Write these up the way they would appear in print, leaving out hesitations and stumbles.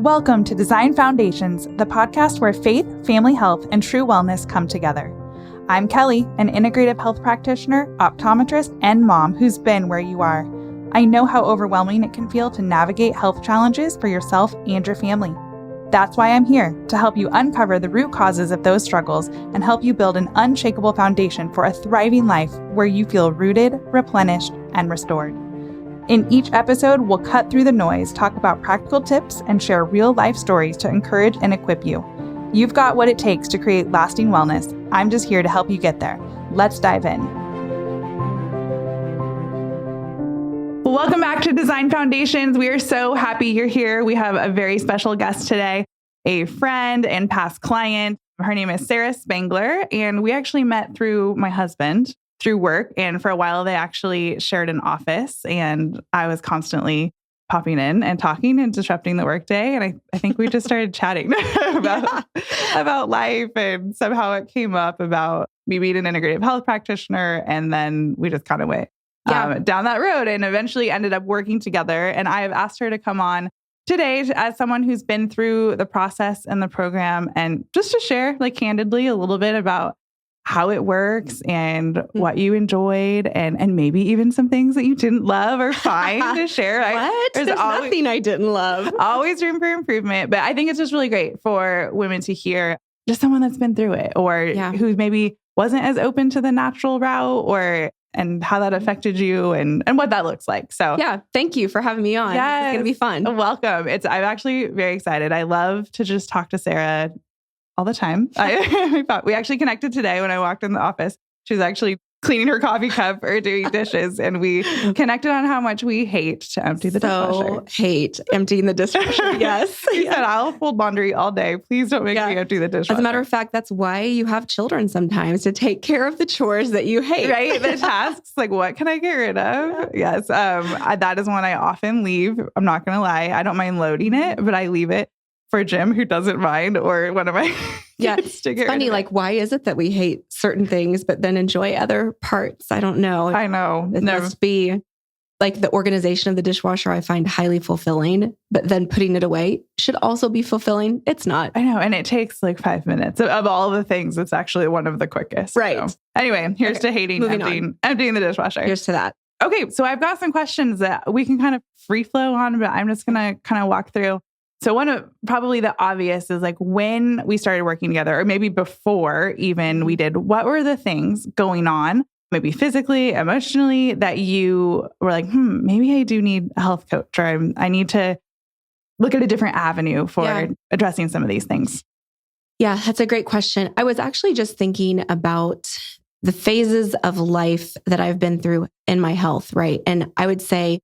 Welcome to Design Foundations, the podcast where faith, family health, and true wellness come together. I'm Kelly, an integrative health practitioner, optometrist, and mom who's been where you are. I know how overwhelming it can feel to navigate health challenges for yourself and your family. That's why I'm here, to help you uncover the root causes of those struggles and help you build an unshakable foundation for a thriving life where you feel rooted, replenished, and restored. In each episode, we'll cut through the noise, talk about practical tips, and share real-life stories to encourage and equip you. You've got what it takes to create lasting wellness. I'm just here to help you get there. Let's dive in. Welcome back to Design Foundations. We are so happy you're here. We have a very special guest today, a friend and past client. Her name is Sarah Spangler, and we actually met through my husband through work. And for a while, they actually shared an office, and I was constantly popping in and talking and disrupting the workday. And I think we just started chatting about life, and somehow it came up about me being an integrative health practitioner. And then we just kind of went down that road and eventually ended up working together. And I have asked her to come on today as someone who's been through the process and the program, and just to share candidly a little bit about how it works and what you enjoyed, and maybe even some things that you didn't love or find to share. There's nothing I didn't love. Always room for improvement. But I think it's just really great for women to hear just someone that's been through it, or who maybe wasn't as open to the natural route, and how that affected you and what that looks like. So thank you for having me on. Yes. It's going to be fun. Welcome. I'm actually very excited. I love to just talk to Sarah all the time. We actually connected today when I walked in the office. She was actually cleaning her coffee cup or doing dishes, and we connected on how much we hate to empty the dishwasher. Hate emptying the dishwasher. Yes. She said, I'll fold laundry all day. Please don't make me empty the dishwasher. As a matter of fact, that's why you have children sometimes, to take care of the chores that you hate. Right? The tasks, what can I get rid of? Yes. That is one I often leave. I'm not going to lie. I don't mind loading it, but I leave it for Jim, who doesn't mind, or one of my it's funny. Why is it that we hate certain things, but then enjoy other parts? I don't know. I know. It must be the organization of the dishwasher I find highly fulfilling, but then putting it away should also be fulfilling. It's not. I know. And it takes 5 minutes. Of all the things, it's actually one of the quickest. Right. So, anyway, here's to hating emptying the dishwasher. Here's to that. Okay. So I've got some questions that we can kind of free flow on, but I'm just going to kind of walk through. So one of probably the obvious is when we started working together, or maybe before even we did, what were the things going on, maybe physically, emotionally, that you were like, maybe I do need a health coach, or I need to look at a different avenue for addressing some of these things? Yeah, that's a great question. I was actually just thinking about the phases of life that I've been through in my health, right? And I would say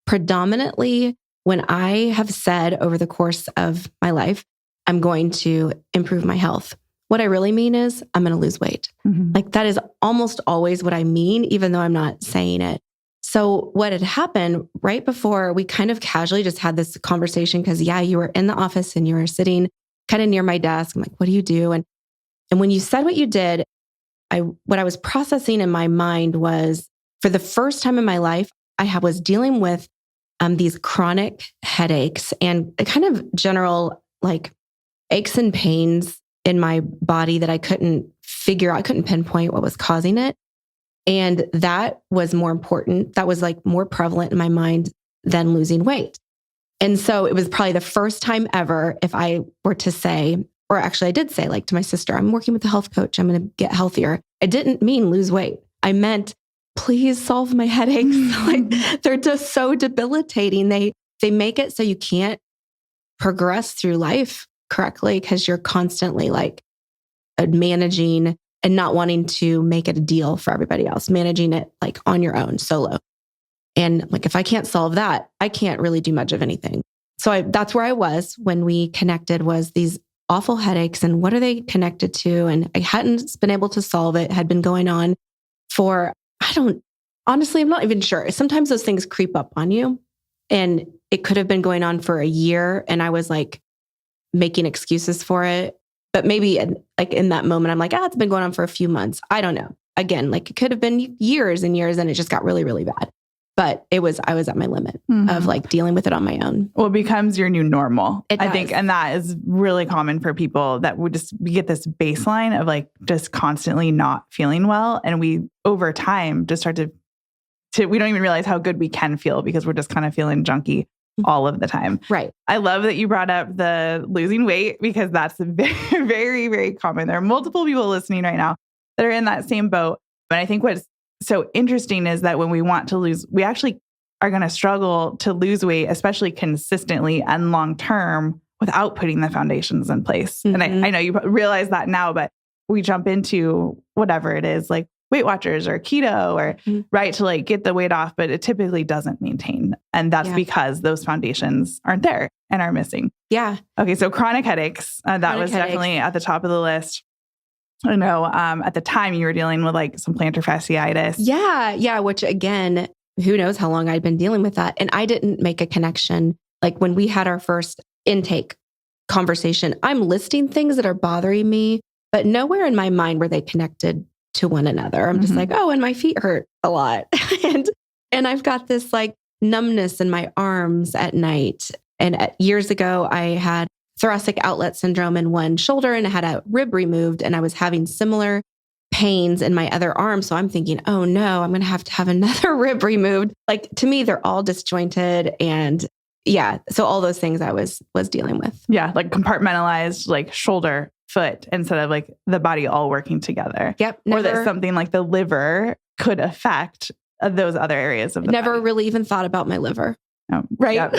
predominantly, when I have said over the course of my life, I'm going to improve my health, what I really mean is I'm going to lose weight. Mm-hmm. That is almost always what I mean, even though I'm not saying it. So what had happened right before, we kind of casually just had this conversation because, you were in the office and you were sitting kind of near my desk. I'm like, what do you do? And when you said what you did, what I was processing in my mind was, for the first time in my life, I was dealing with these chronic headaches and a kind of general aches and pains in my body that I couldn't figure out. I couldn't pinpoint what was causing it. And that was more important. That was more prevalent in my mind than losing weight. And so it was probably the first time ever, if I were to say, or actually I did say to my sister, I'm working with a health coach. I'm going to get healthier. I didn't mean lose weight. I meant, please solve my headaches. They're just so debilitating. They make it so you can't progress through life correctly because you're constantly managing and not wanting to make it a deal for everybody else, managing it on your own solo. And if I can't solve that, I can't really do much of anything. So that's where I was when we connected, was these awful headaches, and what are they connected to? And I hadn't been able to solve it. It had been going on for, honestly, I'm not even sure. Sometimes those things creep up on you, and it could have been going on for a year. And I was making excuses for it, but maybe in that moment, I'm it's been going on for a few months. I don't know. Again, it could have been years and years, and it just got really, really bad. but I was at my limit of like dealing with it on my own. Well, it becomes your new normal, I think. And that is really common for people that would we get this baseline of like just constantly not feeling well. And we, over time, just start to we don't even realize how good we can feel because we're just kind of feeling junky all of the time. Right. I love that you brought up the losing weight because that's very, very, very common. There are multiple people listening right now that are in that same boat. But I think what's so interesting is that when we want to lose, we actually are going to struggle to lose weight, especially consistently and long term without putting the foundations in place. And I know you realize that now, but we jump into whatever it is, like Weight Watchers or keto or right to like get the weight off, but it typically doesn't maintain. And that's because those foundations aren't there and are missing. Yeah. Okay. So chronic headaches, that was definitely at the top of the list. I know at the time you were dealing with like some plantar fasciitis. Yeah. Yeah. Which again, who knows how long I'd been dealing with that. And I didn't make a connection. Like when we had our first intake conversation, I'm listing things that are bothering me, but nowhere in my mind were they connected to one another. I'm just like, oh, and my feet hurt a lot. and I've got this like numbness in my arms at night. And years ago, I had thoracic outlet syndrome in one shoulder and I had a rib removed and I was having similar pains in my other arm. So I'm thinking, oh no, I'm going to have another rib removed. Like to me, they're all disjointed. And yeah, so all those things I was dealing with. Yeah, like compartmentalized, like shoulder, foot, instead of like the body all working together. Yep. Or that something like the liver could affect those other areas of the body. Really even thought about my liver. Oh, right. Yeah.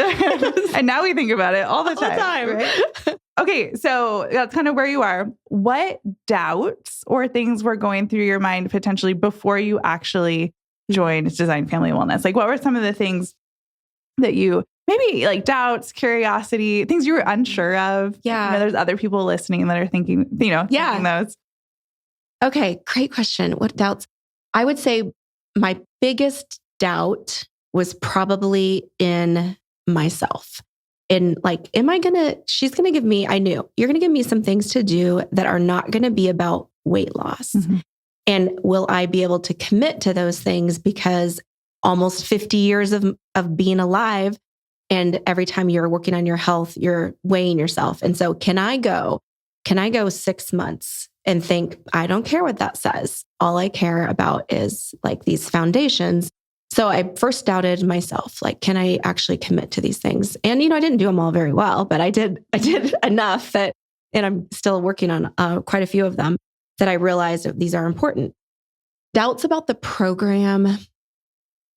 And now we think about it all the time. Right? Okay. So that's kind of where you are. What doubts or things were going through your mind potentially before you actually joined Design Family Wellness? Like what were some of the things that you maybe like doubts, curiosity, things you were unsure of? Yeah. You know, there's other people listening that are thinking, thinking those. Okay. Great question. What doubts? I would say my biggest doubt was probably in myself. In like, she's going to give me, I knew you're going to give me some things to do that are not going to be about weight loss. And will I be able to commit to those things? Because almost 50 years of being alive, and every time you're working on your health, you're weighing yourself. And so can I go 6 months and think, I don't care what that says. All I care about is like these foundations. So I first doubted myself, like, can I actually commit to these things? And, I didn't do them all very well, but I did enough that, and I'm still working on quite a few of them that I realized that these are important. Doubts about the program.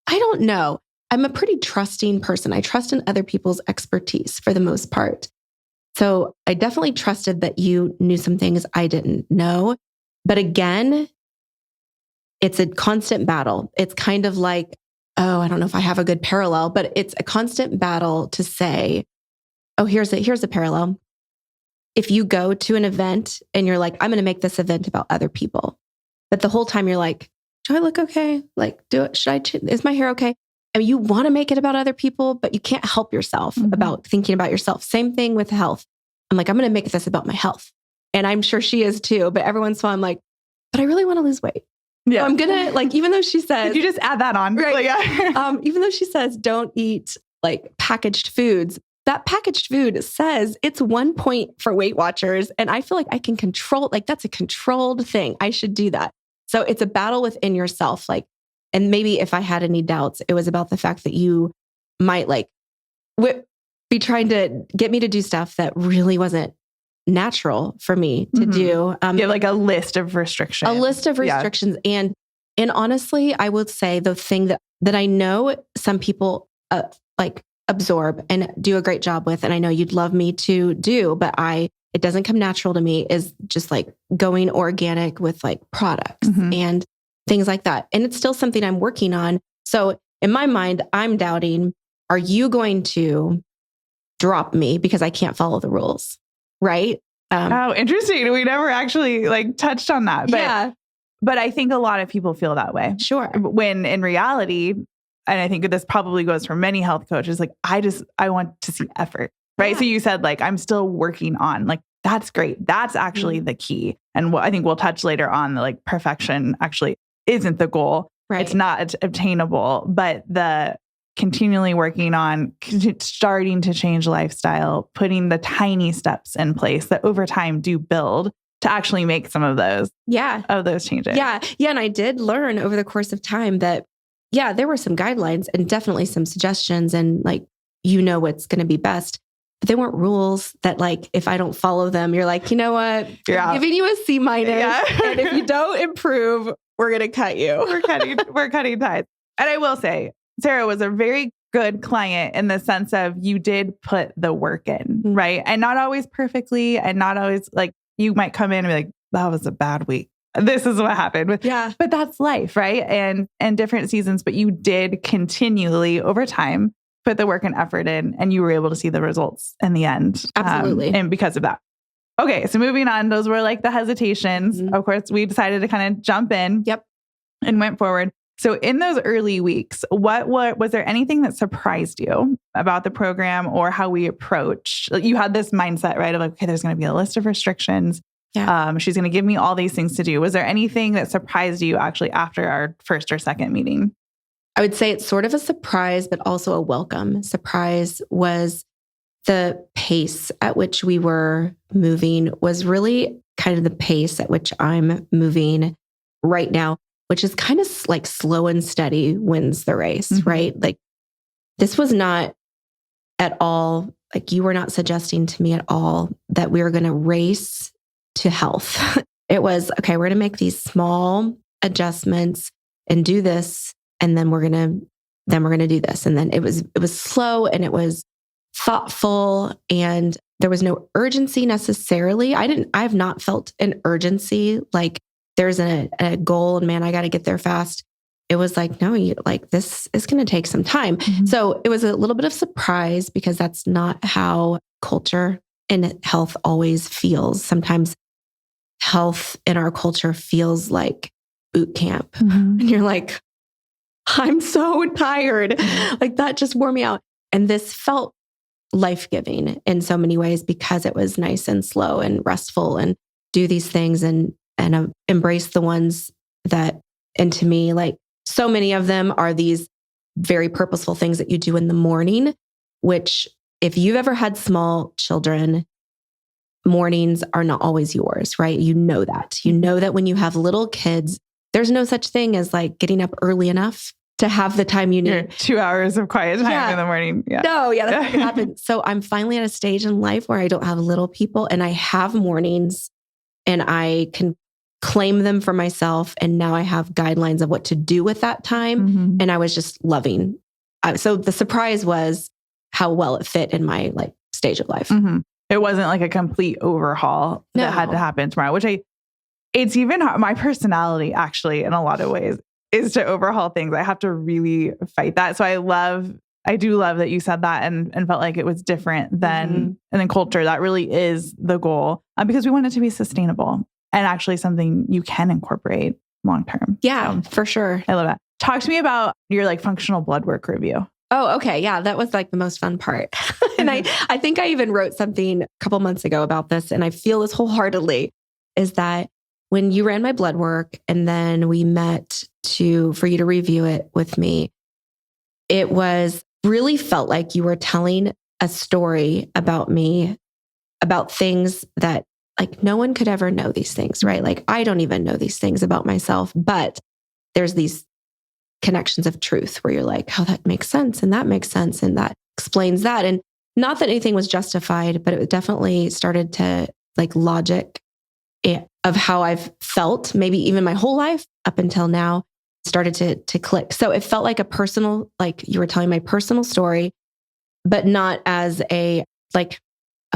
I don't know. I'm a pretty trusting person. I trust in other people's expertise for the most part. So I definitely trusted that you knew some things I didn't know. But again, it's a constant battle. It's kind of like, I don't know if I have a good parallel, but it's a constant battle to say, here's a parallel. If you go to an event and you're like, I'm going to make this event about other people, but the whole time you're like, do I look okay? Like, is my hair okay? I mean, you want to make it about other people, but you can't help yourself about thinking about yourself. Same thing with health. I'm like, I'm going to make this about my health. And I'm sure she is too. But every once in a while I'm like, but I really want to lose weight. Yeah. So I'm going to like, even though she says, did you just add that on? Right. Like, yeah. Even though she says, don't eat like packaged foods, that packaged food says it's 1 point for Weight Watchers. And I feel like I can control, like that's a controlled thing. I should do that. So it's a battle within yourself. Like, and maybe if I had any doubts, it was about the fact that you might like be trying to get me to do stuff that really wasn't natural for me to do. Give like a list of restrictions. A list of restrictions. Yeah. And honestly, I would say the thing that I know some people like absorb and do a great job with, and I know you'd love me to do, but it doesn't come natural to me, is just like going organic with like products and things like that. And it's still something I'm working on. So in my mind, I'm doubting, are you going to drop me because I can't follow the rules? Right? Oh, interesting. We never actually like touched on that. But, yeah. But I think a lot of people feel that way. Sure. When in reality, and I think this probably goes for many health coaches, like I want to see effort, right? Yeah. So you said like, I'm still working on, like, that's great. That's actually the key. And what I think we'll touch later on, like perfection actually isn't the goal. Right. It's not obtainable, but the continually working on starting to change lifestyle, putting the tiny steps in place that over time do build to actually make some of those changes. Yeah. And I did learn over the course of time that, there were some guidelines and definitely some suggestions and like, what's going to be best. But they weren't rules that like, if I don't follow them, you're like, you know what? I'm giving you a C-. And if you don't improve, we're going to cut you. We're cutting ties. And I will say, Sarah was a very good client in the sense of you did put the work in, right? And not always perfectly, and not always like you might come in and be like, that was a bad week. This is what happened. But that's life, right? And different seasons, but you did continually over time put the work and effort in, and you were able to see the results in the end. Absolutely. And because of that. Okay. So moving on, those were like the hesitations. Of course, we decided to kind of jump in and went forward. So in those early weeks, what was there anything that surprised you about the program or how we approached? You had this mindset, right? Of like, okay, there's going to be a list of restrictions. She's going to give me all these things to do. Was there anything that surprised you actually after our first or second meeting? I would say it's sort of a surprise, but also a welcome. Surprise was the pace at which we were moving was really kind of the pace at which I'm moving right now, which is kind of like slow and steady wins the race, right? Like this was not at all, like you were not suggesting to me at all that we were going to race to health. It was, okay, we're going to make these small adjustments and do this. And then we're going to do this. And then it was slow and it was thoughtful and there was no urgency necessarily. I've not felt an urgency like there's a goal and man, I got to get there fast. It was like, no, this is going to take some time. So it was a little bit of surprise because that's not how culture and health always feels. Sometimes health in our culture feels like boot camp. And you're like, I'm so tired. Like that just wore me out. And this felt life-giving in so many ways because it was nice and slow and restful and do these things and embrace the ones that, and to me, like so many of them are these very purposeful things that you do in the morning, which if you've ever had small children, mornings are not always yours, right? You know that when you have little kids, there's no such thing as like getting up early enough to have the time you need. 2 hours of quiet time in the morning. That's not going to happen. So I'm finally at a stage in life where I don't have little people and I have mornings and I can claim them for myself. And now I have guidelines of what to do with that time. And I was just loving. So the surprise was how well it fit in my like stage of life. It wasn't like a complete overhaul that had to happen tomorrow, which it's even my personality actually in a lot of ways is to overhaul things. I have to really fight that. So I do love that you said that and felt like it was different than in culture. That really is the goal because we want it to be sustainable and actually something you can incorporate long term. Yeah, for sure. I love that. Talk to me about your like functional blood work review. Oh, okay. Yeah, that was like the most fun part. And I think I even wrote something a couple months ago about this and I feel this wholeheartedly is that when you ran my blood work and then we met for you to review it with me, it was really felt like you were telling a story about me, about things that like no one could ever know these things, right? Like I don't even know these things about myself, but there's these connections of truth where you're like, oh, that makes sense. And that makes sense. And that explains that. And not that anything was justified, but it definitely started to like logic of how I've felt, maybe even my whole life up until now started to click. So it felt like a personal, like you were telling my personal story, but not as a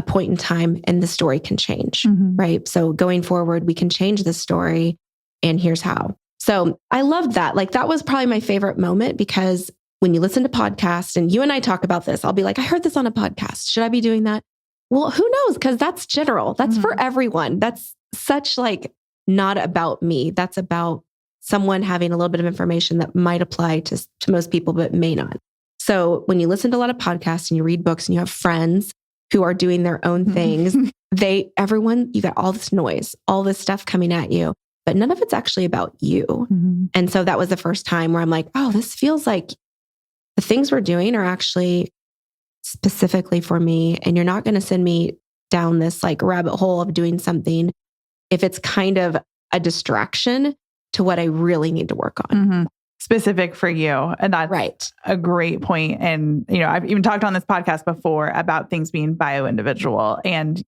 point in time and the story can change, right? So going forward, we can change the story and here's how. So I loved that. Like that was probably my favorite moment because when you listen to podcasts and you and I talk about this, I'll be like, I heard this on a podcast. Should I be doing that? Well, who knows? Because that's general. That's for everyone. That's such like not about me. That's about someone having a little bit of information that might apply to most people, but may not. So when you listen to a lot of podcasts and you read books and you have friends who are doing their own things, you got all this noise, all this stuff coming at you, but none of it's actually about you. And so that was the first time where I'm like, oh, this feels like the things we're doing are actually specifically for me. And you're not going to send me down this like rabbit hole of doing something if it's kind of a distraction to what I really need to work on. Mm-hmm. Specific for you. And that's right. a great point. And, I've even talked on this podcast before about things being bio-individual, and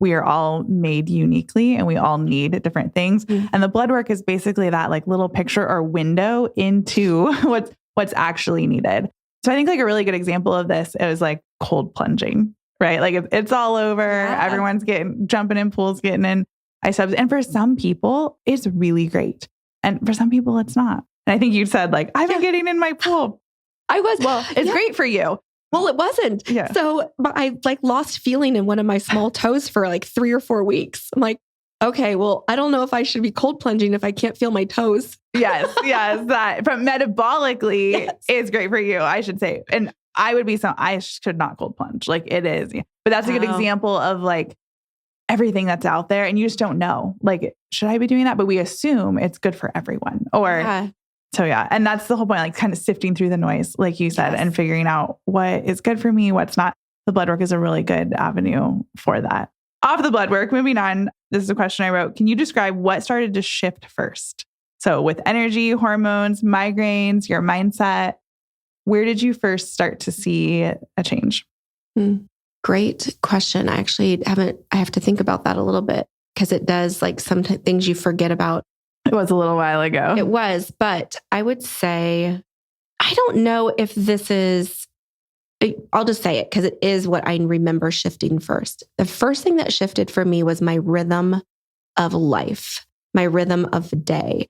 we are all made uniquely and we all need different things. Mm-hmm. And the blood work is basically that like little picture or window into what's actually needed. So I think like a really good example of this, it was like cold plunging, right? Like it's all over. Yeah. Everyone's jumping in pools, getting in ice tubs. And for some people, it's really great. And for some people, it's not. And I think you said like, I've been getting in my pool. Well, it's great for you. Well, it wasn't. Yeah. So I like lost feeling in one of my small toes for like 3 or 4 weeks. I'm like, okay, well, I don't know if I should be cold plunging if I can't feel my toes. Yes. That from metabolically is great for you, I should say. And I should not cold plunge. Like it is. But that's a good example of like everything that's out there and you just don't know. Like, should I be doing that? But we assume it's good for everyone. So yeah. And that's the whole point, like kind of sifting through the noise, like you said, and figuring out what is good for me, what's not. The blood work is a really good avenue for that. Off the blood work, moving on. This is a question I wrote. Can you describe what started to shift first? So with energy, hormones, migraines, your mindset, where did you first start to see a change? Great question. I have to think about that a little bit because it does like some things you forget about. It was a little while ago. It was, but I would say, I don't know if this is, I'll just say it because it is what I remember shifting first. The first thing that shifted for me was my rhythm of life, my rhythm of the day.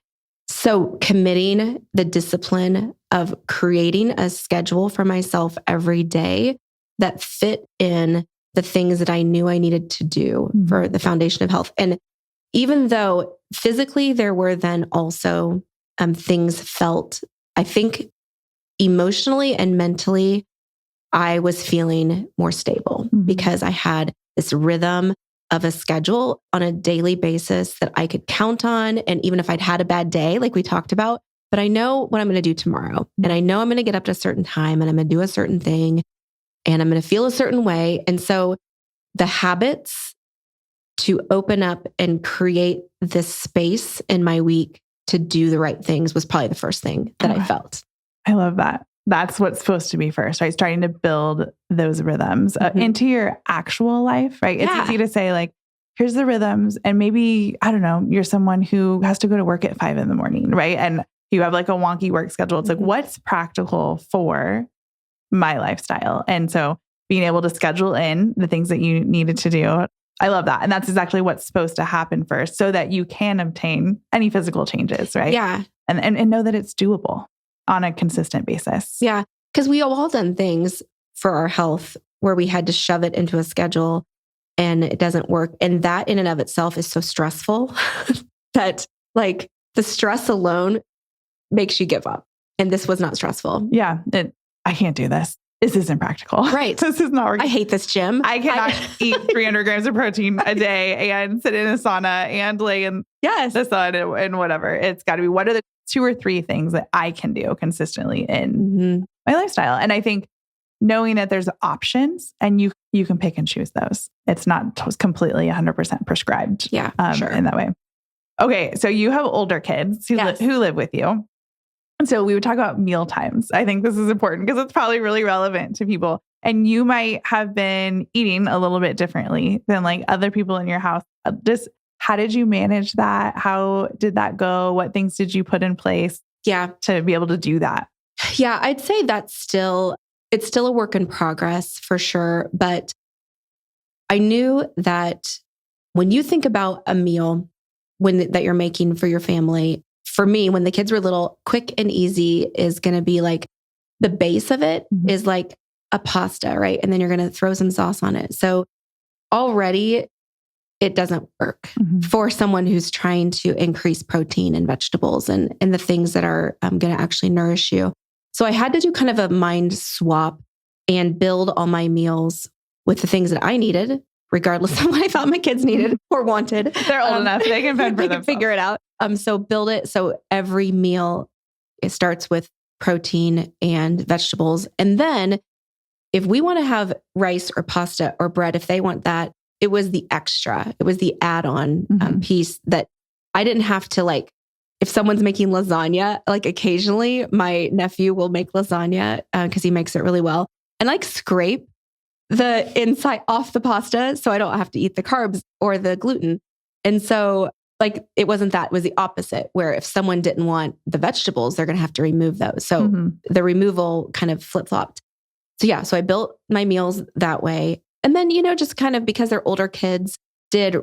So committing the discipline of creating a schedule for myself every day that fit in the things that I knew I needed to do for the foundation of health. And even though physically there were then also things felt, I think emotionally and mentally, I was feeling more stable because I had this rhythm of a schedule on a daily basis that I could count on. And even if I'd had a bad day, like we talked about, but I know what I'm going to do tomorrow. And I know I'm going to get up to a certain time and I'm going to do a certain thing and I'm going to feel a certain way. And so the habits to open up and create this space in my week to do the right things was probably the first thing that I felt. I love that. That's what's supposed to be first, right? Starting to build those rhythms into your actual life, right? It's easy to say like, here's the rhythms. And maybe, I don't know, you're someone who has to go to work at 5 a.m, right? And you have like a wonky work schedule. It's like, what's practical for my lifestyle? And so being able to schedule in the things that you needed to do. I love that. And that's exactly what's supposed to happen first so that you can obtain any physical changes, right? Yeah. And know that it's doable on a consistent basis. Yeah. Because we have all done things for our health where we had to shove it into a schedule and it doesn't work. And that in and of itself is so stressful that like the stress alone makes you give up. And this was not stressful. Yeah. I can't do this. This isn't practical. Right. This is not working. I hate this gym. I cannot eat 300 grams of protein a day and sit in a sauna and lay in the sun and whatever. It's got to be, what are the 2 or 3 things that I can do consistently in my lifestyle? And I think knowing that there's options and you can pick and choose those. It's not completely 100% prescribed in that way. Okay. So you have older kids who live with you. And so we would talk about meal times. I think this is important because it's probably really relevant to people. And you might have been eating a little bit differently than like other people in your house. Just how did you manage that? How did that go? What things did you put in place to be able to do that? Yeah, I'd say it's still a work in progress for sure. But I knew that when you think about a meal that you're making for your family, for me, when the kids were little, quick and easy is going to be like the base of it is like a pasta, right? And then you're going to throw some sauce on it. So already it doesn't work for someone who's trying to increase protein and vegetables and the things that are going to actually nourish you. So I had to do kind of a mind swap and build all my meals with the things that I needed, regardless of what I thought my kids needed or wanted. They're old enough. They can fend for themselves. Figure it out. So build it. So every meal, it starts with protein and vegetables. And then if we want to have rice or pasta or bread, if they want that, it was the extra. It was the add-on piece that I didn't have to like, if someone's making lasagna, like occasionally my nephew will make lasagna because he makes it really well and like scrape the inside off the pasta so I don't have to eat the carbs or the gluten. And so like, it wasn't that, it was the opposite, where if someone didn't want the vegetables, they're going to have to remove those. So the removal kind of flip-flopped. So yeah, so I built my meals that way. And then, just kind of because they're older kids did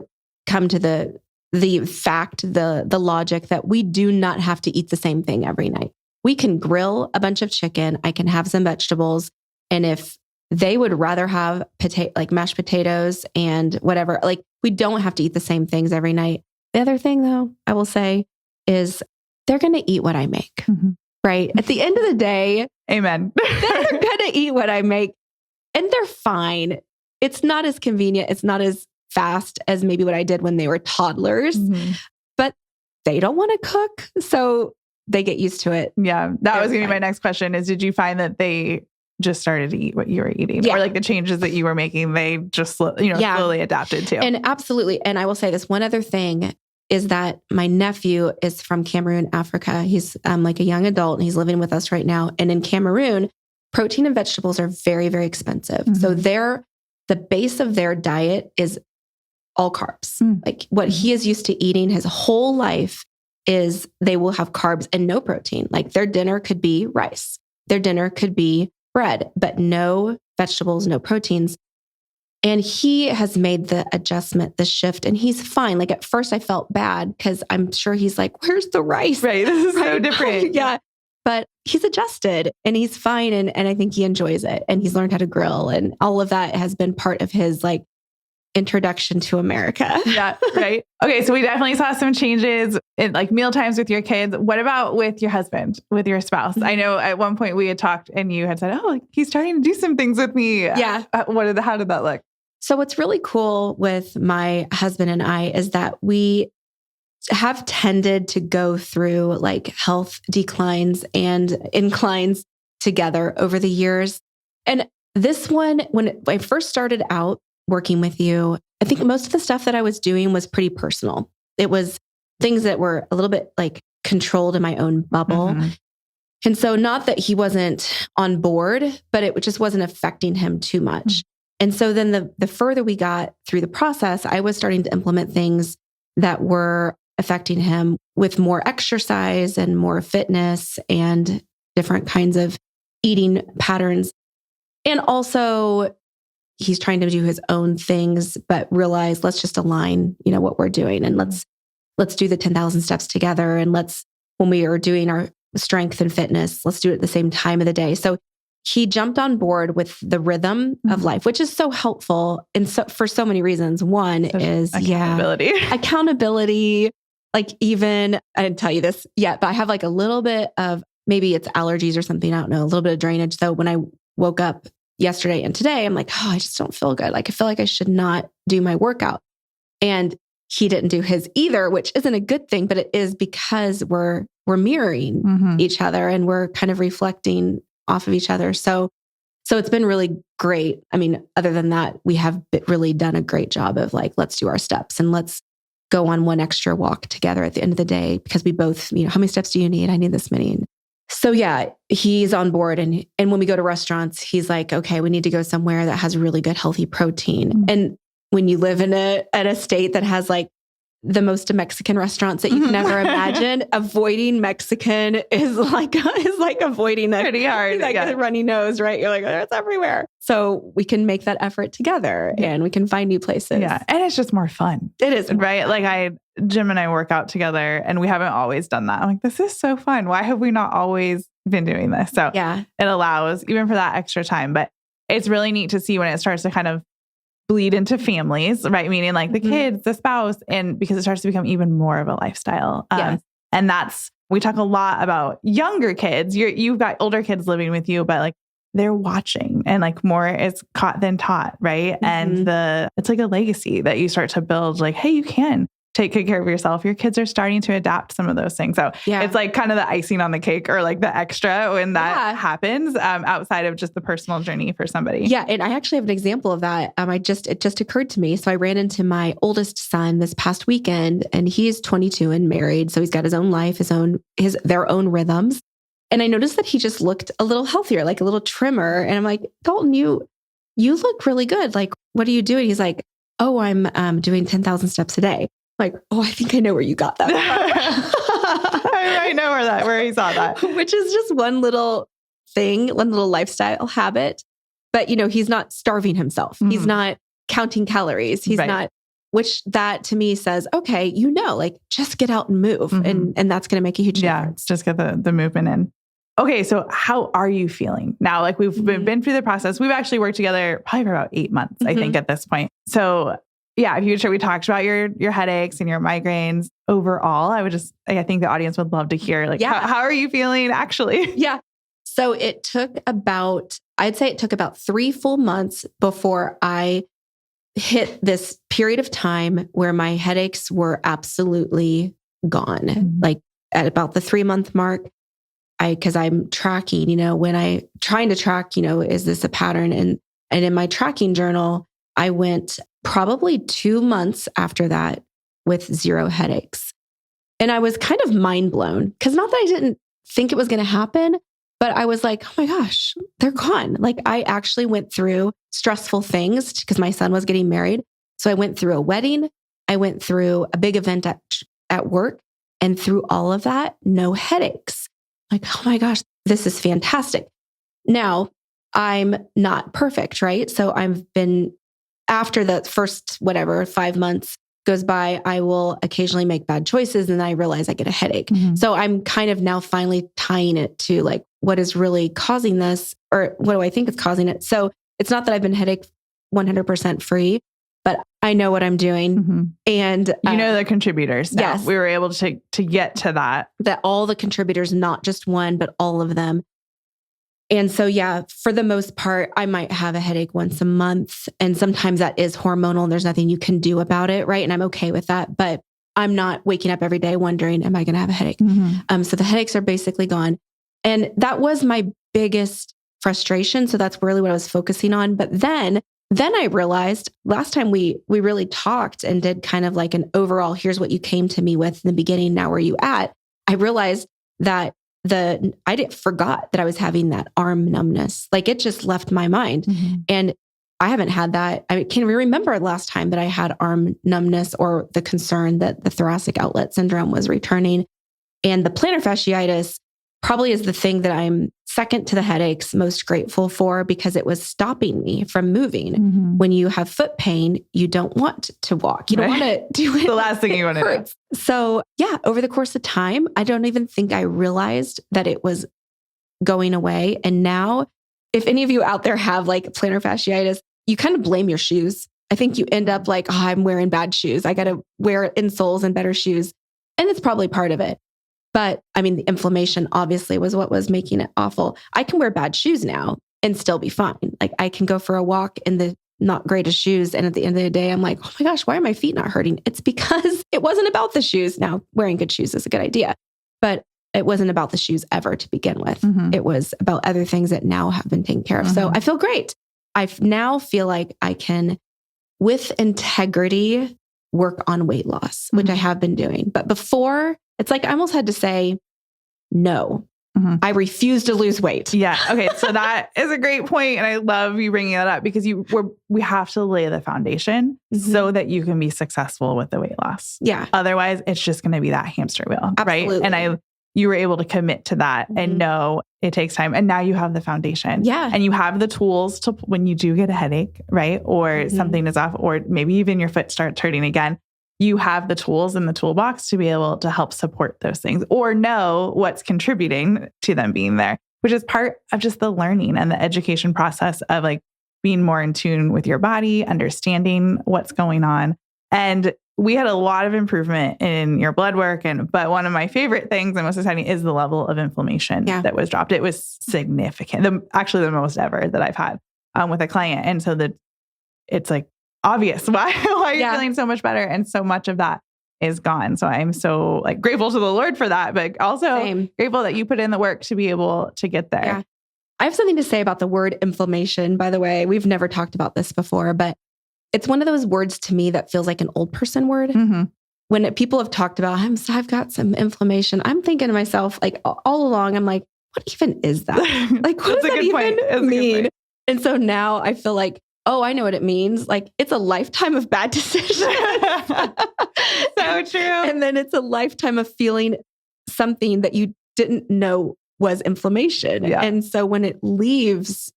come to the fact, the logic that we do not have to eat the same thing every night. We can grill a bunch of chicken. I can have some vegetables. And if they would rather have like mashed potatoes and whatever, like we don't have to eat the same things every night. The other thing though, I will say is they're going to eat what I make, right? At the end of the day, amen. They're going to eat what I make and they're fine. It's not as convenient. It's not as fast as maybe what I did when they were toddlers, but they don't want to cook. So they get used to it. Yeah. That was going to be my next question is, did you find that they just started to eat what you were eating or like the changes that you were making, they just, slowly adapted to? And absolutely. And I will say this one other thing is that my nephew is from Cameroon, Africa. He's like a young adult and he's living with us right now. And in Cameroon, protein and vegetables are very, very expensive. So the base of their diet is all carbs. Like what he is used to eating his whole life is they will have carbs and no protein. Like their dinner could be rice. Their dinner could be bread, but no vegetables, no proteins. And he has made the adjustment, the shift, and he's fine. Like at first I felt bad because I'm sure he's like, where's the rice? Right. This is so different. Yeah. But he's adjusted and he's fine. And I think he enjoys it. And he's learned how to grill. And all of that has been part of his like introduction to America. Yeah. Right. Okay. So we definitely saw some changes in like meal times with your kids. What about with your husband, with your spouse? I know at one point we had talked and you had said, oh, like, he's starting to do some things with me. Yeah. How did that look? So what's really cool with my husband and I is that we have tended to go through like health declines and inclines together over the years. And this one, when I first started out working with you, I think most of the stuff that I was doing was pretty personal. It was things that were a little bit like controlled in my own bubble. And so not that he wasn't on board, but it just wasn't affecting him too much. And so then the further we got through the process, I was starting to implement things that were affecting him with more exercise and more fitness and different kinds of eating patterns. And also he's trying to do his own things, but realize let's just align, what we're doing and let's do the 10,000 steps together. And when we are doing our strength and fitness, let's do it at the same time of the day. So he jumped on board with the rhythm of life, which is so helpful for so many reasons. One is accountability. Like even, I didn't tell you this yet, but I have like a little bit of, maybe it's allergies or something. I don't know, a little bit of drainage. So when I woke up yesterday and today, I'm like, oh, I just don't feel good. Like I feel like I should not do my workout. And he didn't do his either, which isn't a good thing, but it is because we're mirroring each other and we're kind of reflecting off of each other. So it's been really great. I mean, other than that, we have really done a great job of like, let's do our steps and let's go on one extra walk together at the end of the day because we both, how many steps do you need? I need this many. So yeah, he's on board. And when we go to restaurants, he's like, okay, we need to go somewhere that has really good, healthy protein. And when you live in a state that has like the most Mexican restaurants that you can ever imagine, avoiding Mexican is like avoiding a pretty hard, like a runny nose, right? You're like, oh, it's everywhere. So we can make that effort together and we can find new places. Yeah. And it's just more fun. It is. Right. Like Jim and I work out together and we haven't always done that. I'm like, this is so fun. Why have we not always been doing this? So yeah, it allows even for that extra time, but it's really neat to see when it starts to kind of bleed into families, right? Meaning like the kids, the spouse, and because it starts to become even more of a lifestyle. And we talk a lot about younger kids. You've got older kids living with you, but like they're watching and like more is caught than taught, right? And it's like a legacy that you start to build like, hey, you can take good care of yourself, your kids are starting to adapt some of those things. So it's like kind of the icing on the cake or like the extra when that happens outside of just the personal journey for somebody. Yeah. And I actually have an example of that. It just occurred to me. So I ran into my oldest son this past weekend, and he's 22 and married. So he's got his own life, their own rhythms. And I noticed that he just looked a little healthier, like a little trimmer. And I'm like, Dalton, you look really good. Like, what are you doing? He's like, oh, I'm doing 10,000 steps a day. Like, oh, I think I know where you got that. I know where he saw that. Which is just one little thing, one little lifestyle habit. But, he's not starving himself. Mm-hmm. He's not counting calories. He's not, which that to me says, okay, like just get out and move. Mm-hmm. And that's going to make a huge difference. Just get the movement in. Okay. So how are you feeling now? Like we've been through the process. We've actually worked together probably for about 8 months, I think at this point. So yeah, if you would share, we talked about your headaches and your migraines overall. I think the audience would love to hear, like, how are you feeling actually? Yeah. So it took about 3 full months before I hit this period of time where my headaches were absolutely gone. Mm-hmm. Like at about the 3-month mark, because I'm tracking, trying to track, is this a pattern? And in my tracking journal, I went probably 2 months after that with 0 headaches. And I was kind of mind blown, because not that I didn't think it was going to happen, but I was like, oh my gosh, they're gone. Like I actually went through stressful things because my son was getting married. So I went through a wedding. I went through a big event at work, and through all of that, no headaches. Like, oh my gosh, this is fantastic. Now I'm not perfect, right? So after the first, 5 months goes by, I will occasionally make bad choices, and then I realize I get a headache. Mm-hmm. So I'm kind of now finally tying it to like, what is really causing this, or what do I think is causing it? So it's not that I've been headache 100% free, but I know what I'm doing. Mm-hmm. And the contributors. Now. Yes. We were able to get to that. That all the contributors, not just one, but all of them. And so, for the most part, I might have a headache once a month. And sometimes that is hormonal and there's nothing you can do about it. Right. And I'm okay with that. But I'm not waking up every day wondering, am I going to have a headache? Mm-hmm. So the headaches are basically gone. And that was my biggest frustration. So that's really what I was focusing on. But then I realized last time we really talked and did kind of like an overall, here's what you came to me with in the beginning. Now where are you at? I realized that I forgot that I was having that arm numbness. Like it just left my mind. Mm-hmm. And I haven't had that. I can't even remember last time that I had arm numbness or the concern that the thoracic outlet syndrome was returning. And the plantar fasciitis probably is the thing that I'm second to the headaches most grateful for, because it was stopping me from moving. Mm-hmm. When you have foot pain, you don't want to walk. You don't want to do it. The last thing you want to do. So over the course of time, I don't even think I realized that it was going away. And now, if any of you out there have like plantar fasciitis, you kind of blame your shoes. I think you end up like, oh, I'm wearing bad shoes. I got to wear insoles and better shoes. And it's probably part of it. But I mean, the inflammation obviously was what was making it awful. I can wear bad shoes now and still be fine. Like I can go for a walk in the not greatest shoes. And at the end of the day, I'm like, oh my gosh, why are my feet not hurting? It's because it wasn't about the shoes. Now, wearing good shoes is a good idea, but it wasn't about the shoes ever to begin with. Mm-hmm. It was about other things that now have been taken care of. Mm-hmm. So I feel great. I now feel like I can, with integrity, work on weight loss, which I have been doing. But before, it's like I almost had to say, no, I refuse to lose weight. Yeah. Okay. So that is a great point. And I love you bringing that up, because we have to lay the foundation so that you can be successful with the weight loss. Yeah. Otherwise, it's just going to be that hamster wheel. Absolutely. Right. And you were able to commit to that and know it takes time. And now you have the foundation. Yeah. And you have the tools to, when you do get a headache, right? Or something is off, or maybe even your foot starts hurting again, you have the tools in the toolbox to be able to help support those things, or know what's contributing to them being there, which is part of just the learning and the education process of like being more in tune with your body, understanding what's going on. And we had a lot of improvement in your blood work. But one of my favorite things and most exciting is the level of inflammation that was dropped. It was significant. Actually the most ever that I've had with a client. And so it's like obvious why you're feeling so much better. And so much of that is gone. So I'm so like grateful to the Lord for that, but also grateful that you put in the work to be able to get there. Yeah. I have something to say about the word inflammation, by the way. We've never talked about this before, but it's one of those words to me that feels like an old person word. Mm-hmm. When people have talked about, I've got some inflammation, I'm thinking to myself, like all along, I'm like, what even is that? Like, what does that even mean? And so now I feel like, oh, I know what it means. Like, it's a lifetime of bad decisions. So true. And then it's a lifetime of feeling something that you didn't know was inflammation. Yeah. And so when it leaves,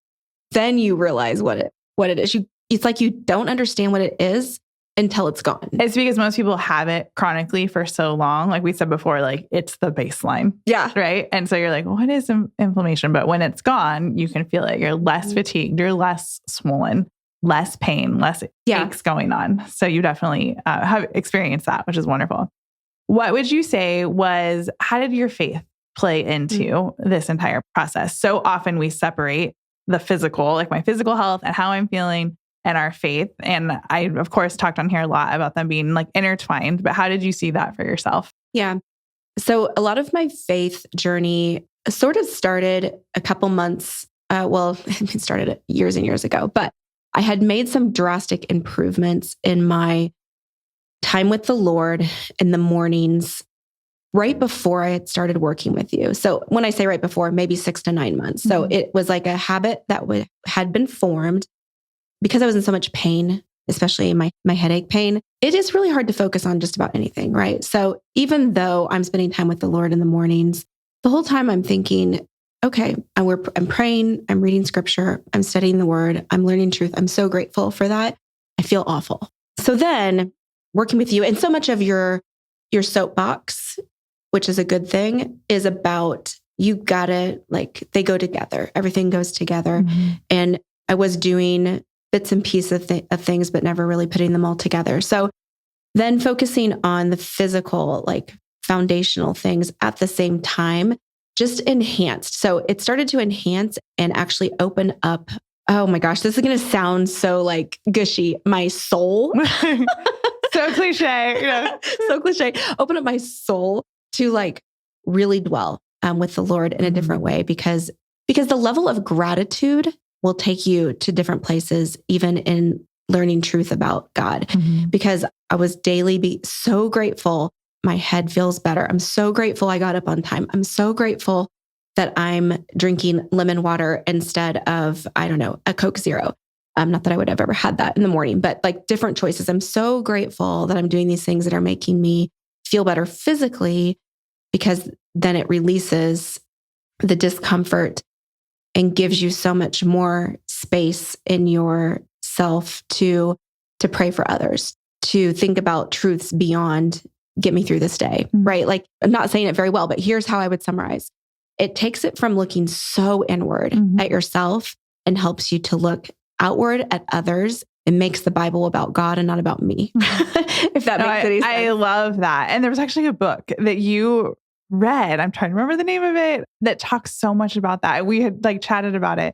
then you realize what it is. It's like you don't understand what it is until it's gone. It's because most people have it chronically for so long. Like we said before, like it's the baseline. Yeah. Right. And so you're like, what is inflammation? But when it's gone, you can feel it. You're less fatigued. You're less swollen, less pain, less aches going on. So you definitely have experienced that, which is wonderful. What would you say how did your faith play into this entire process? So often we separate the physical, like my physical health and how I'm feeling, and our faith. And I, of course, talked on here a lot about them being like intertwined, but how did you see that for yourself? Yeah. So a lot of my faith journey sort of started a couple months. It started years and years ago, but I had made some drastic improvements in my time with the Lord in the mornings right before I had started working with you. So when I say right before, maybe 6 to 9 months. So it was like a habit that had been formed because I was in so much pain, especially in my headache pain. It is really hard to focus on just about anything, right? So even though I'm spending time with the Lord in the mornings, the whole time I'm thinking, okay, I'm praying, I'm reading scripture, I'm studying the word, I'm learning truth. I'm so grateful for that. I feel awful. So then working with you, and so much of your soapbox, which is a good thing, is about you gotta, like, they go together. Everything goes together. Mm-hmm. And I was doing bits and pieces of things, but never really putting them all together. So then focusing on the physical, like foundational things at the same time, just enhanced. So it started to enhance and actually open up. Oh my gosh, this is going to sound so like gushy. My soul. So cliche. Yeah. So cliche. Open up my soul to like really dwell with the Lord in a different way, because the level of gratitude will take you to different places, even in learning truth about God. Because I was daily so grateful. My head feels better. I'm so grateful I got up on time. I'm so grateful that I'm drinking lemon water instead of, I don't know, a Coke Zero. Not that I would have ever had that in the morning, but like different choices. I'm so grateful that I'm doing these things that are making me feel better physically, because then it releases the discomfort and gives you so much more space in yourself to pray for others, to think about truths beyond get me through this day, right? Like, I'm not saying it very well, but here's how I would summarize. It takes it from looking so inward at yourself and helps you to look outward at others. It makes the Bible about God and not about me. If that makes any sense. I love that. And there was actually a book that you read, I'm trying to remember the name of it, that talks so much about that. We had like chatted about it.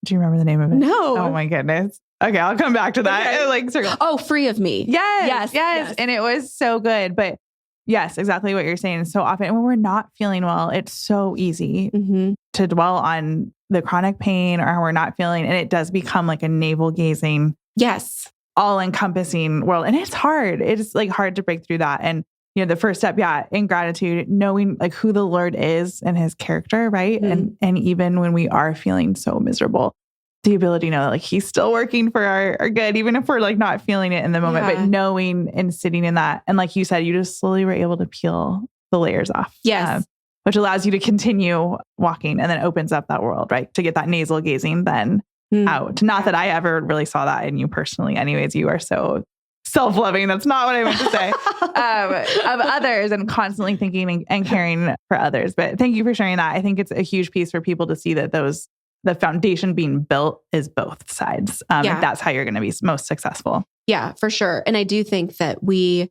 Do you remember the name of it? No. Oh my goodness. Okay, I'll come back to that. Okay. Like circle. Oh, Free of Me. Yes. And it was so good. But yes, exactly what you're saying. So often when we're not feeling well, it's so easy to dwell on the chronic pain or how we're not feeling. And it does become like a navel gazing, all encompassing world. And it's hard. It's like hard to break through that. And you know, the first step, in gratitude, knowing like who the Lord is and his character, right? And even when we are feeling so miserable, the ability to know that like he's still working for our good, even if we're like not feeling it in the moment, but knowing and sitting in that. And like you said, you just slowly were able to peel the layers off. Yes. Which allows you to continue walking and then opens up that world, right? To get that nasal gazing then out. Not that I ever really saw that in you personally. Anyways, you are so self-loving. That's not what I meant to say. Of others and constantly thinking and caring for others. But thank you for sharing that. I think it's a huge piece for people to see that the foundation being built is both sides. And that's how you're going to be most successful. Yeah, for sure. And I do think that we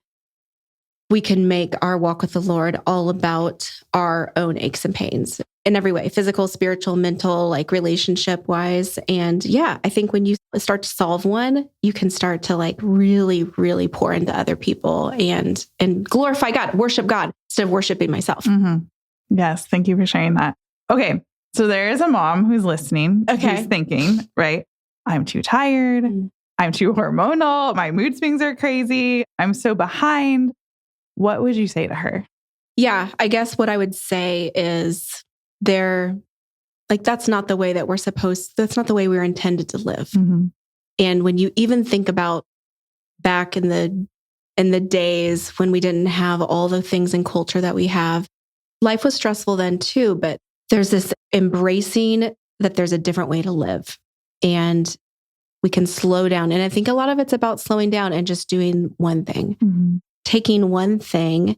can make our walk with the Lord all about our own aches and pains. in every way, physical, spiritual, mental, like relationship wise. And yeah, I think when you start to solve one, you can start to like really, really pour into other people and glorify God, worship God instead of worshiping myself. Mm-hmm. Yes. Thank you for sharing that. Okay. So there is a mom who's listening, who's thinking, right? I'm too tired. I'm too hormonal. My mood swings are crazy. I'm so behind. What would you say to her? Yeah, I guess what I would say is that's not the way that that's not the way we were intended to live. Mm-hmm. And when you even think about back in the days when we didn't have all the things in culture that we have, life was stressful then too, but there's this embracing that there's a different way to live and we can slow down. And I think a lot of it's about slowing down and just doing one thing, taking one thing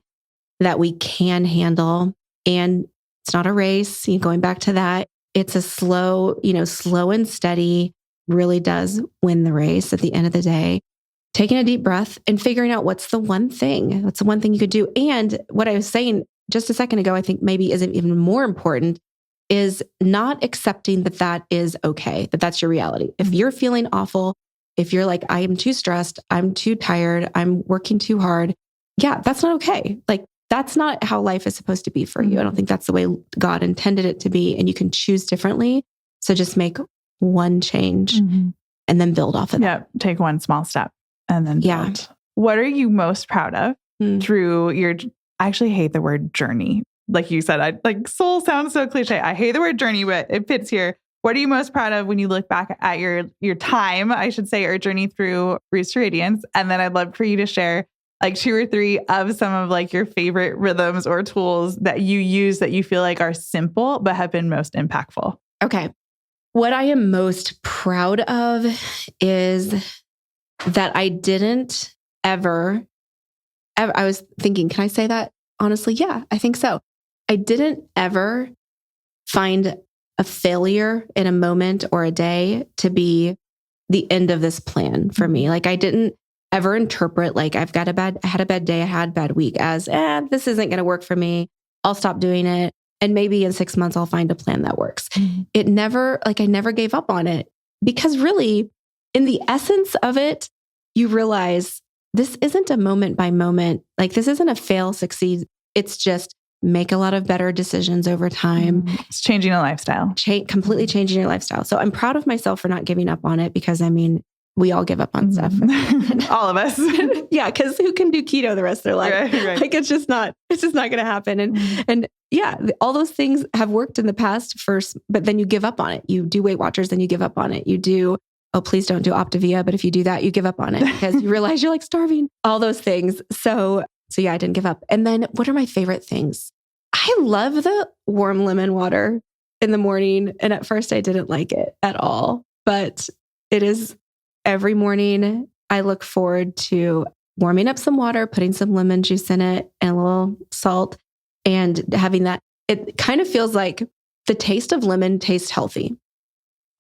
that we can handle. And it's not a race, going back to that. It's a slow and steady really does win the race at the end of the day. Taking a deep breath and figuring out what's the one thing you could do. And what I was saying just a second ago, I think maybe isn't even more important, is not accepting that is okay, that that's your reality. If you're feeling awful, if you're like, I am too stressed, I'm too tired, I'm working too hard. Yeah, that's not okay. Like, that's not how life is supposed to be for you. I don't think that's the way God intended it to be. And you can choose differently. So just make one change and then build off of that. Yeah. Take one small step and then build. Yeah. What are you most proud of through your, I actually hate the word journey. Like you said, soul sounds so cliche. I hate the word journey, but it fits here. What are you most proud of when you look back at your time, I should say, or journey through Roots to Radiance? And then I'd love for you to share like 2 or 3 of some of like your favorite rhythms or tools that you use that you feel like are simple, but have been most impactful. Okay. What I am most proud of is that I didn't ever, I was thinking, can I say that? Honestly, yeah, I think so. I didn't ever find a failure in a moment or a day to be the end of this plan for me. Like I didn't ever interpret like I had a bad day, I had a bad week as, this isn't going to work for me. I'll stop doing it. And maybe in 6 months, I'll find a plan that works. I never gave up on it because really in the essence of it, you realize this isn't a moment by moment. Like this isn't a fail, succeed. It's just make a lot of better decisions over time. It's changing a lifestyle. Completely changing your lifestyle. So I'm proud of myself for not giving up on it because we all give up on stuff. All of us. Yeah. Cause who can do keto the rest of their life? Right. Like it's just not going to happen. And yeah, all those things have worked in the past first, but then you give up on it. You do Weight Watchers, then you give up on it. You do, oh, please don't do Optavia. But if you do that, you give up on it because you realize you're like starving, all those things. So yeah, I didn't give up. And then what are my favorite things? I love the warm lemon water in the morning. And at first I didn't like it at all, but it is every morning. I look forward to warming up some water, putting some lemon juice in it and a little salt and having that. It kind of feels like the taste of lemon tastes healthy.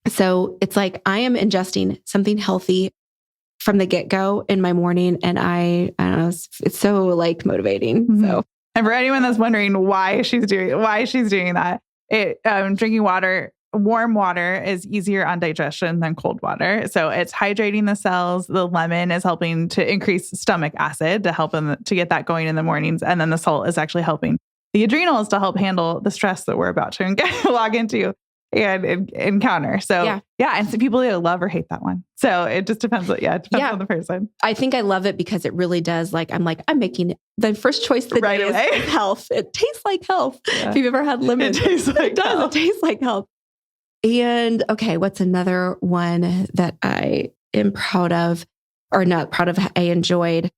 So it's like I am ingesting something healthy from the get-go in my morning. And I don't know, it's so like motivating. So, and for anyone that's wondering why she's doing that, drinking warm water is easier on digestion than cold water. So it's hydrating the cells. The lemon is helping to increase stomach acid to help them to get that going in the mornings. And then the salt is actually helping the adrenals to help handle the stress that we're about to log into and encounter. So yeah. And so people either love or hate that one. So it just depends. It depends on the person. I think I love it because it really does. I'm making the first choice of the day is health. It tastes like health. Yeah. If you've ever had lemon, it tastes like health. It tastes like health. And okay, what's another one that I am proud of or not proud of? I enjoyed,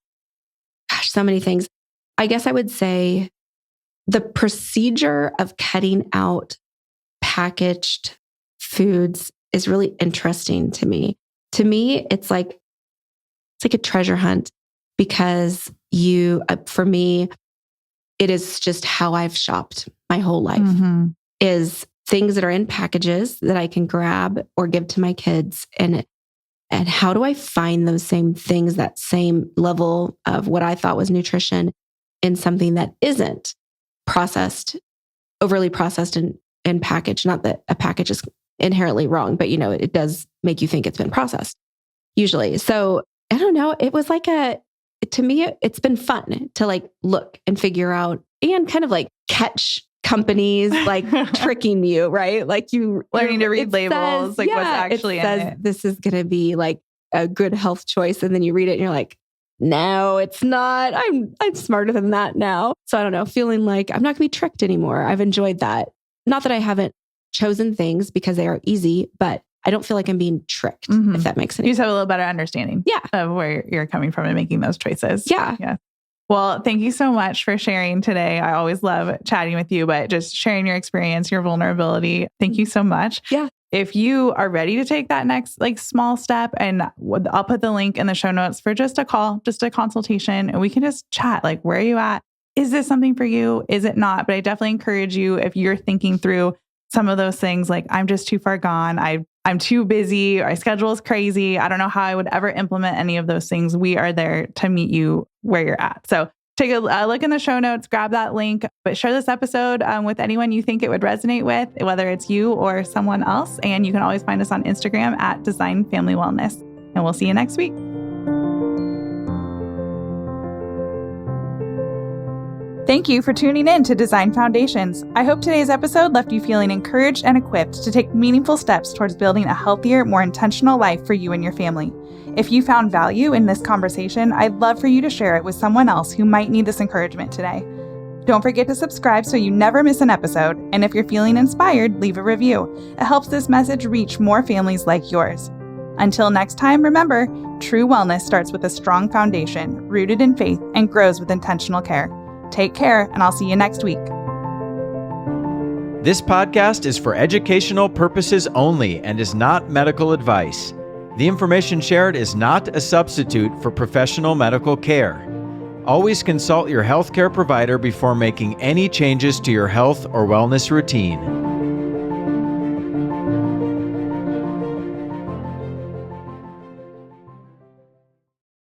so many things. I guess I would say the procedure of cutting out packaged foods is really interesting to me. To me, it's like a treasure hunt because for me, it is just how I've shopped my whole life is things that are in packages that I can grab or give to my kids. And how do I find those same things, that same level of what I thought was nutrition in something that isn't overly processed and and packaged. Not that a package is inherently wrong, but it does make you think it's been processed usually. So I don't know. It was to me, it's been fun to like look and figure out and kind of like catch companies like tricking you, right? Like you learning to read labels, what's actually in it. This is going to be like a good health choice. And then you read it and you're like, no, it's not. I'm smarter than that now. So I don't know, feeling like I'm not going to be tricked anymore. I've enjoyed that. Not that I haven't chosen things because they are easy, but I don't feel like I'm being tricked, if that makes sense. You just have a little better understanding of where you're coming from and making those choices. Yeah. Well, thank you so much for sharing today. I always love chatting with you, but just sharing your experience, your vulnerability. Thank you so much. Yeah. If you are ready to take that next like small step, and I'll put the link in the show notes for just a call, just a consultation, and we can just chat. Like, where are you at? Is this something for you? Is it not? But I definitely encourage you, if you're thinking through some of those things, like I'm just too far gone. I'm too busy. My schedule is crazy. I don't know how I would ever implement any of those things. We are there to meet you where you're at. So take a look in the show notes, grab that link, but share this episode with anyone you think it would resonate with, whether it's you or someone else. And you can always find us on Instagram at Design Family Wellness. And we'll see you next week. Thank you for tuning in to Design Foundations. I hope today's episode left you feeling encouraged and equipped to take meaningful steps towards building a healthier, more intentional life for you and your family. If you found value in this conversation, I'd love for you to share it with someone else who might need this encouragement today. Don't forget to subscribe so you never miss an episode. And if you're feeling inspired, leave a review. It helps this message reach more families like yours. Until next time, remember, true wellness starts with a strong foundation, rooted in faith, and grows with intentional care. Take care, and I'll see you next week. This podcast is for educational purposes only and is not medical advice. The information shared is not a substitute for professional medical care. Always consult your healthcare provider before making any changes to your health or wellness routine.